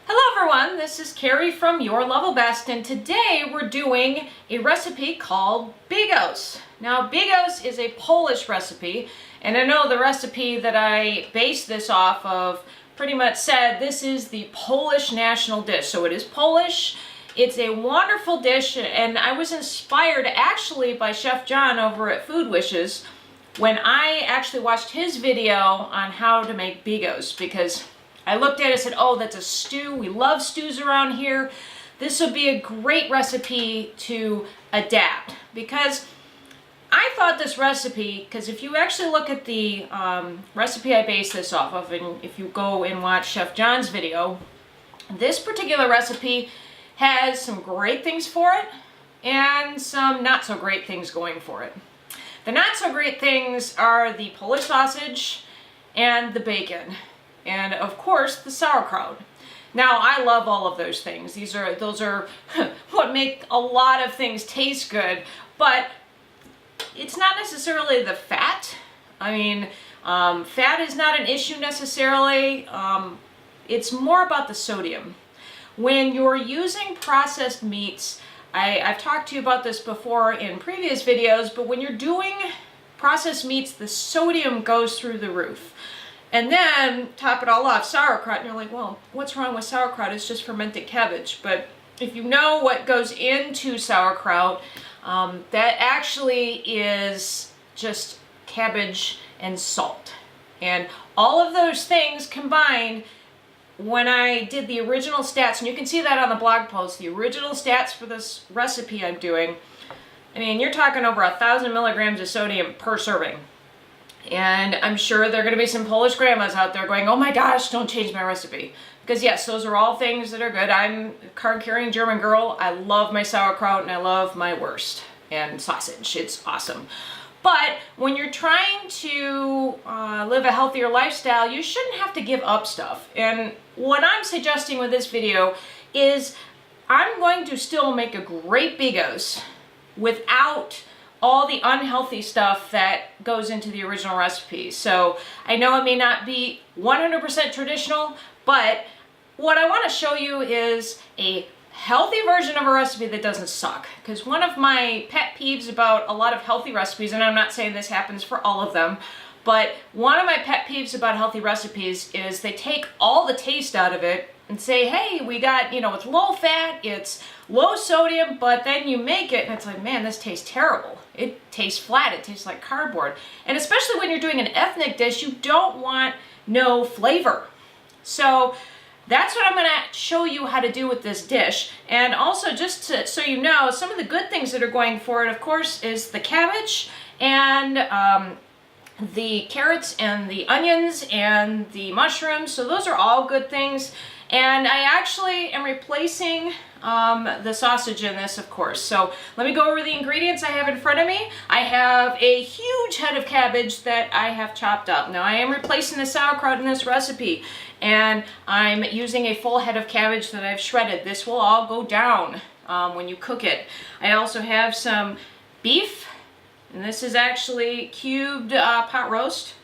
Hello everyone, this is Kerry from Your Level Best, and today we're doing a recipe called Bigos. Now Bigos is a Polish recipe, and I know the recipe that I based this off of pretty much said this is the Polish national dish. So it is Polish, it's a wonderful dish, and I was inspired actually by Chef John over at Food Wishes when I actually watched his video on how to make Bigos, because I looked at it and said, oh, that's a stew. We love stews around here. This would be a great recipe to adapt, because I thought this recipe, because if you actually look at the recipe I based this off of, and if you go and watch Chef John's video, this particular recipe has some great things for it and some not so great things going for it. The not so great things are the Polish sausage and the bacon. And of course, the sauerkraut. Now, I love all of those things. Those are what make a lot of things taste good, but it's not necessarily the fat. I mean, fat is not an issue necessarily. It's more about the sodium. When you're using processed meats, I've talked to you about this before in previous videos, but when you're doing processed meats, the sodium goes through the roof. And then top it all off, sauerkraut, and you're like, well, what's wrong with sauerkraut? It's just fermented cabbage. But if you know what goes into sauerkraut, that actually is just cabbage and salt. And all of those things combined, when I did the original stats, and you can see that on the blog post, the original stats for this recipe I'm doing, I mean, you're talking over 1,000 milligrams of sodium per serving. And I'm sure there are going to be some Polish grandmas out there going, oh my gosh, don't change my recipe. Because yes, those are all things that are good. I'm a card-carrying German girl. I love my sauerkraut and I love my wurst and sausage. It's awesome. But when you're trying to live a healthier lifestyle, you shouldn't have to give up stuff. And what I'm suggesting with this video is I'm going to still make a great Bigos without all the unhealthy stuff that goes into the original recipe. So I know it may not be 100% traditional, but what I want to show you is a healthy version of a recipe that doesn't suck. Because one of my pet peeves about a lot of healthy recipes, and I'm not saying this happens for all of them, but one of my pet peeves about healthy recipes is they take all the taste out of it and say, hey, we got, it's low fat, it's low sodium, but then you make it and it's like, man, this tastes terrible. It tastes flat, it tastes like cardboard. And especially when you're doing an ethnic dish, you don't want no flavor. So that's what I'm going to show you how to do with this dish. And also, just so you know, some of the good things that are going for it, of course, is the cabbage and the carrots and the onions and the mushrooms. So those are all good things. And I actually am replacing the sausage in this, of course. So let me go over the ingredients I have in front of me. I have a huge head of cabbage that I have chopped up. Now I am replacing the sauerkraut in this recipe, and I'm using a full head of cabbage that I've shredded. This will all go down when you cook it. I also have some beef, and this is actually cubed pot roast.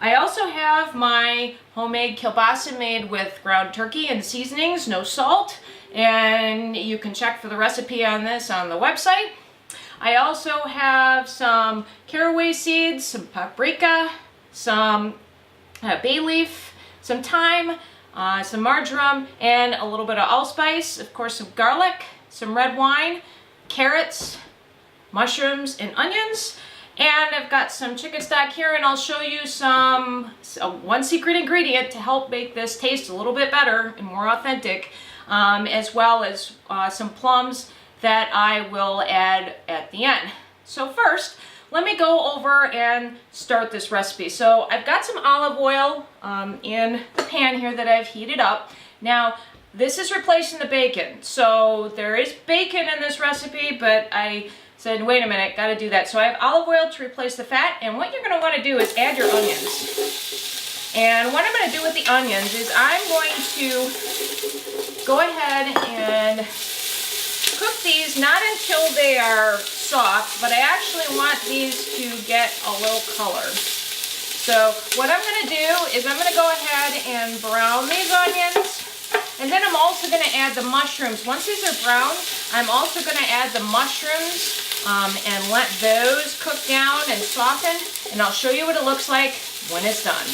I also have my homemade kielbasa made with ground turkey and seasonings, no salt, and you can check for the recipe on this on the website. I also have some caraway seeds, some paprika, some bay leaf, some thyme, some marjoram, and a little bit of allspice, of course some garlic, some red wine, carrots, mushrooms, and onions. And I've got some chicken stock here, and I'll show you one secret ingredient to help make this taste a little bit better and more authentic, as well as some plums that I will add at the end. So first, let me go over and start this recipe. So I've got some olive oil in the pan here that I've heated up. Now, this is replacing the bacon. So there is bacon in this recipe, but I said, wait a minute, gotta do that. So I have olive oil to replace the fat, and what you're gonna wanna do is add your onions. And what I'm gonna do with the onions is I'm going to go ahead and cook these, not until they are soft, but I actually want these to get a little color. So what I'm gonna do is I'm gonna go ahead and brown these onions. And then I'm also going to add the mushrooms. Once these are brown, I'm also going to add the mushrooms and let those cook down and soften. And I'll show you what it looks like when it's done.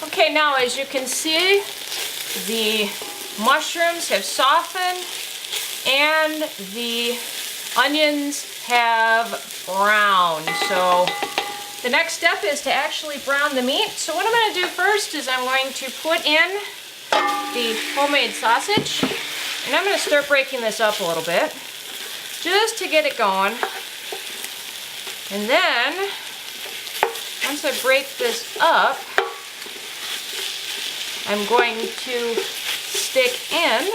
Okay, now as you can see, the mushrooms have softened and the onions have browned. So the next step is to actually brown the meat. So what I'm going to do first is I'm going to put in the homemade sausage, and I'm going to start breaking this up a little bit just to get it going. And then once I break this up, I'm going to stick in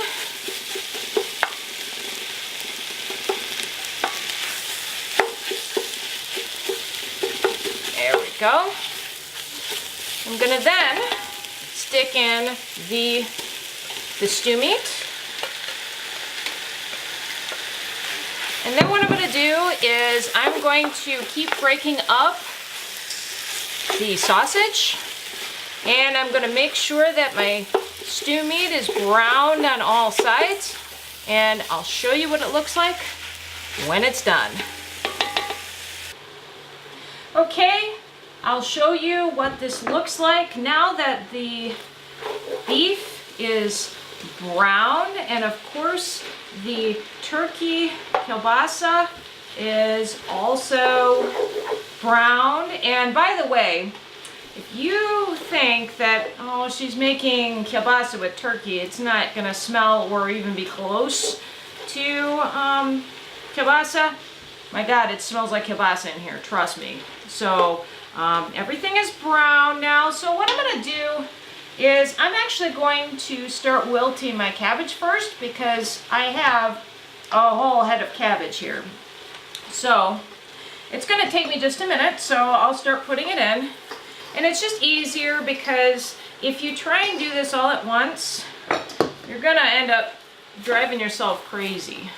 there we go. I'm going to then stick in the stew meat. And then what I'm going to do is I'm going to keep breaking up the sausage, and I'm going to make sure that my stew meat is browned on all sides, and I'll show you what it looks like when it's done. Okay, I'll show you what this looks like now that the beef is brown, and of course the turkey kielbasa is also brown. And by the way, if you think that, oh, she's making kielbasa with turkey, it's not gonna smell or even be close to kielbasa, my God, it smells like kielbasa in here, trust me. So everything is brown now. So what I'm gonna do is I'm actually going to start wilting my cabbage first, because I have a whole head of cabbage here. So it's going to take me just a minute, so I'll start putting it in. And it's just easier because if you try and do this all at once, you're going to end up driving yourself crazy.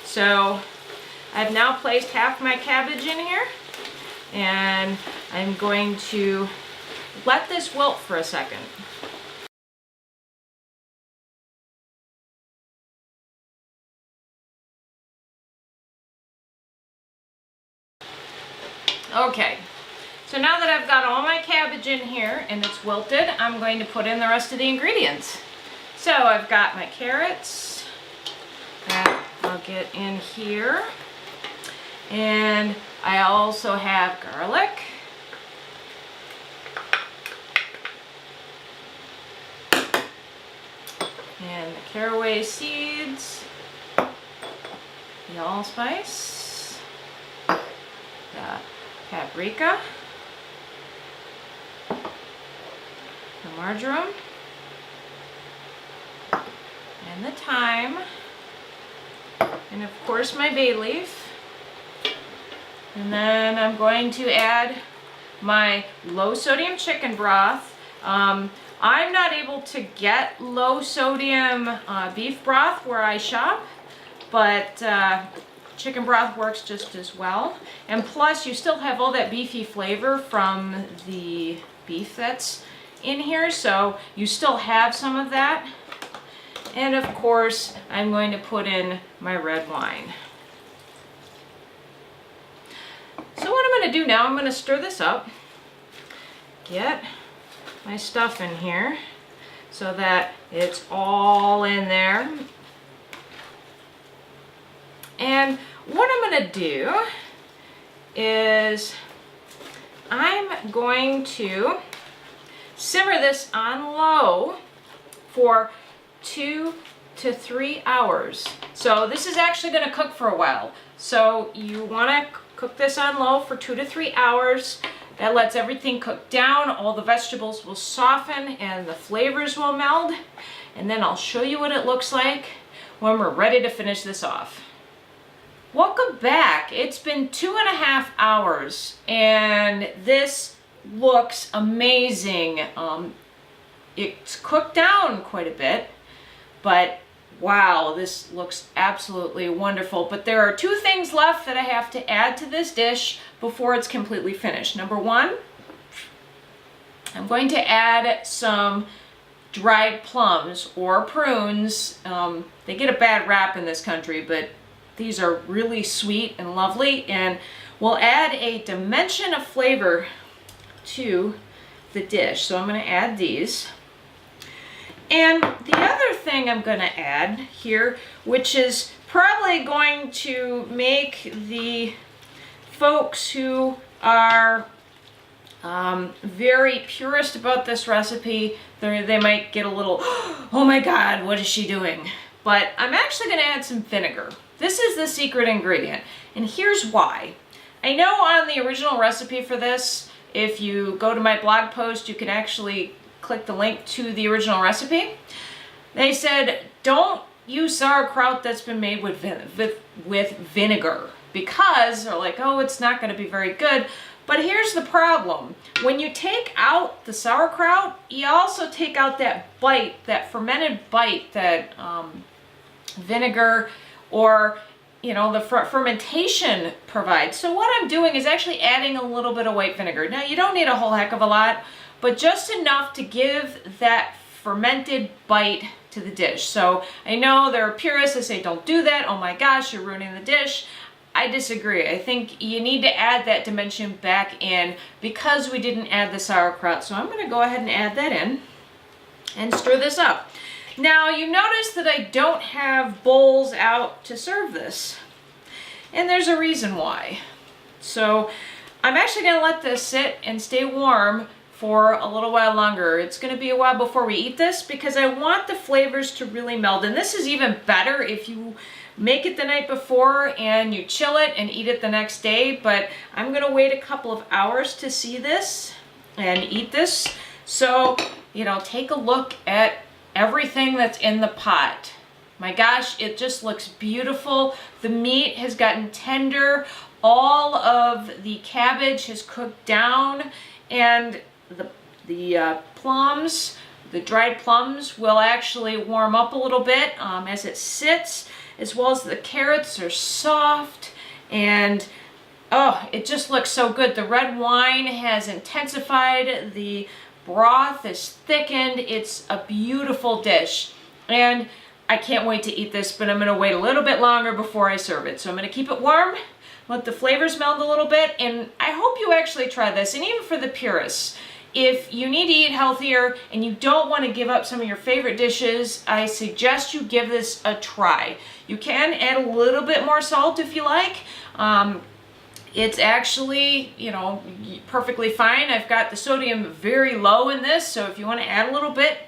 So I've now placed half my cabbage in here, and I'm going to let this wilt for a second. Okay, so now that I've got all my cabbage in here and it's wilted, I'm going to put in the rest of the ingredients. So I've got my carrots that I'll get in here, and I also have garlic. And the caraway seeds, the allspice, the paprika, the marjoram, and the thyme, and of course my bay leaf. And then I'm going to add my low sodium chicken broth. I'm not able to get low sodium beef broth where I shop, but chicken broth works just as well. And plus you still have all that beefy flavor from the beef that's in here, so you still have some of that. And of course I'm going to put in my red wine. So what I'm going to do now, I'm going to stir this up, get my stuff in here so that it's all in there. And what I'm going to do is I'm going to simmer this on low for 2 to 3 hours. So this is actually going to cook for a while. So you want to cook this on low for 2 to 3 hours. That lets everything cook down, all the vegetables will soften and the flavors will meld. And then I'll show you what it looks like when we're ready to finish this off. Welcome back. It's been 2.5 hours and this looks amazing. It's cooked down quite a bit, but wow, this looks absolutely wonderful. But there are 2 things left that I have to add to this dish before it's completely finished. Number 1, I'm going to add some dried plums or prunes. They get a bad rap in this country, but these are really sweet and lovely, and will add a dimension of flavor to the dish. So I'm going to add these. And the other thing I'm going to add here, which is probably going to make the folks who are very purist about this recipe, they might get a little, oh my God, what is she doing? But I'm actually going to add some vinegar. This is the secret ingredient, and here's why. I know on the original recipe for this, if you go to my blog post, you can actually click the link to the original recipe. They said, don't use sauerkraut that's been made with vinegar, because they're like, oh, it's not going to be very good. But here's the problem. When you take out the sauerkraut, you also take out that bite, that fermented bite that vinegar or the fermentation provides. So what I'm doing is actually adding a little bit of white vinegar. Now, you don't need a whole heck of a lot, but just enough to give that fermented bite to the dish. So I know there are purists that say, don't do that. Oh my gosh, you're ruining the dish. I disagree. I think you need to add that dimension back in because we didn't add the sauerkraut. So I'm going to go ahead and add that in and stir this up. Now, you notice that I don't have bowls out to serve this, and there's a reason why. So I'm actually going to let this sit and stay warm for a little while longer. It's going to be a while before we eat this because I want the flavors to really meld. And this is even better if you make it the night before and you chill it and eat it the next day. But I'm going to wait a couple of hours to see this and eat this. So, take a look at everything that's in the pot. My gosh, it just looks beautiful. The meat has gotten tender. All of the cabbage has cooked down, and the plums, the dried plums, will actually warm up a little bit as it sits, as well as the carrots are soft, and oh, it just looks so good. The red wine has intensified, the broth is thickened. It's a beautiful dish, and I can't wait to eat this, but I'm going to wait a little bit longer before I serve it. So I'm going to keep it warm, let the flavors meld a little bit, and I hope you actually try this. And even for the purists, if you need to eat healthier and you don't want to give up some of your favorite dishes, I suggest you give this a try. You can add a little bit more salt if you like. It's actually, perfectly fine. I've got the sodium very low in this, so if you want to add a little bit,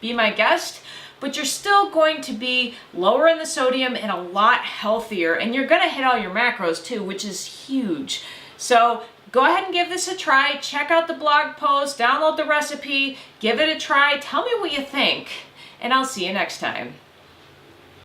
be my guest. But you're still going to be lower in the sodium and a lot healthier, and you're going to hit all your macros too, which is huge. So go ahead and give this a try. Check out the blog post, download the recipe, give it a try, tell me what you think, and I'll see you next time.